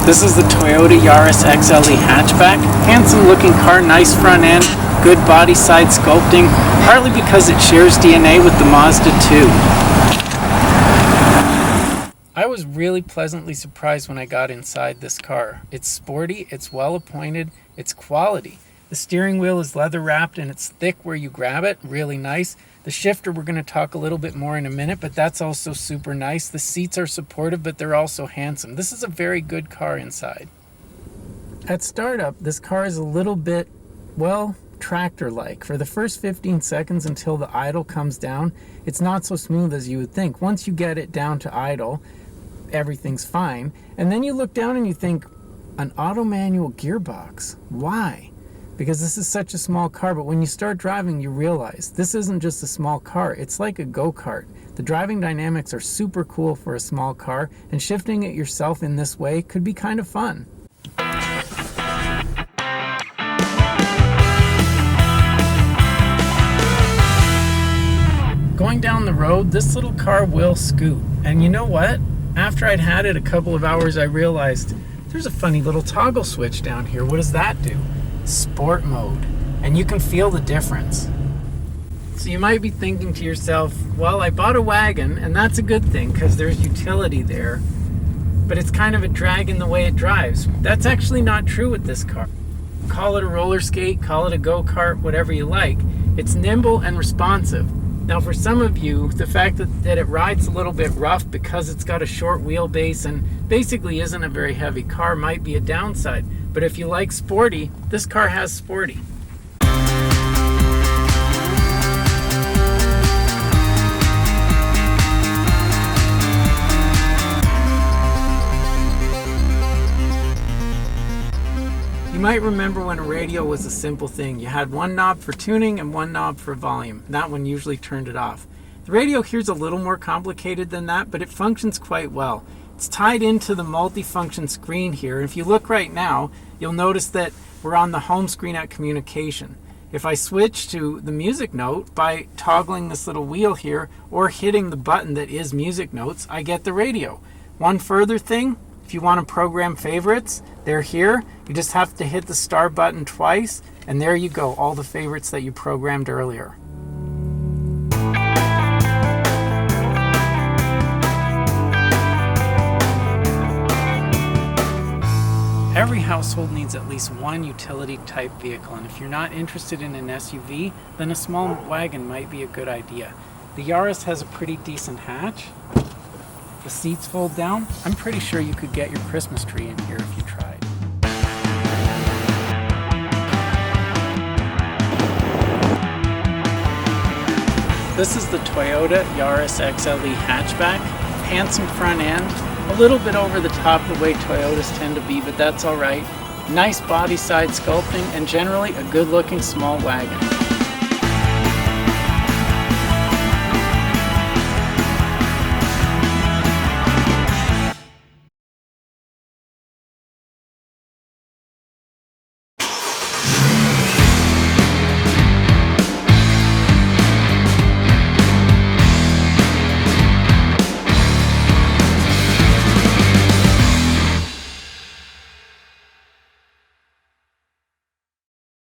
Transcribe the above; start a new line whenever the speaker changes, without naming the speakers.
This is the Toyota Yaris XLE hatchback. Handsome looking car, nice front end, good body side sculpting, partly because it shares DNA with the Mazda 2. I was really pleasantly surprised when I got inside this car. It's sporty, it's well appointed, it's quality. The steering wheel is leather wrapped and it's thick where you grab it, really nice. The shifter we're going to talk a little bit more in a minute, but that's also super nice. The seats are supportive, but they're also handsome. This is a very good car inside. At startup, this car is a little bit, well, tractor-like. For the first 15 seconds until the idle comes down, it's not so smooth as you would think. Once you get it down to idle, everything's fine. And then you look down and you think, an auto manual gearbox, why? Because this is such a small car, but when you start driving, you realize this isn't just a small car, it's like a go-kart. The driving dynamics are super cool for a small car, and shifting it yourself in this way could be kind of fun. Going down the road, this little car will scoot. And you know what? After I'd had it a couple of hours, I realized there's a funny little toggle switch down here. What does that do? Sport mode, and you can feel the difference. So you might be thinking to yourself, well, I bought a wagon, and that's a good thing because there's utility there, but it's kind of a drag in the way it drives. That's actually not true with this car. Call it a roller skate, call it a go-kart, whatever you like. It's nimble and responsive. Now for some of you, the fact that it rides a little bit rough because it's got a short wheelbase and basically isn't a very heavy car might be a downside. But if you like sporty, this car has sporty. You might remember when a radio was a simple thing. You had one knob for tuning and one knob for volume. That one usually turned it off. The radio here's a little more complicated than that, but it functions quite well. It's tied into the multi-function screen here. If you look right now, you'll notice that we're on the home screen at communication. If I switch to the music note by toggling this little wheel here or hitting the button that is music notes, I get the radio. One further thing, if you want to program favorites, they're here. You just have to hit the star button twice, and there you go, all the favorites that you programmed earlier. Every household needs at least one utility type vehicle, and if you're not interested in an SUV, then a small wagon might be a good idea. The Yaris has a pretty decent hatch. The seats fold down. I'm pretty sure you could get your Christmas tree in here if you tried. This is the Toyota Yaris XLE hatchback. Handsome front end. A little bit over the top the way Toyotas tend to be, but that's all right. Nice body side sculpting and generally a good looking small wagon.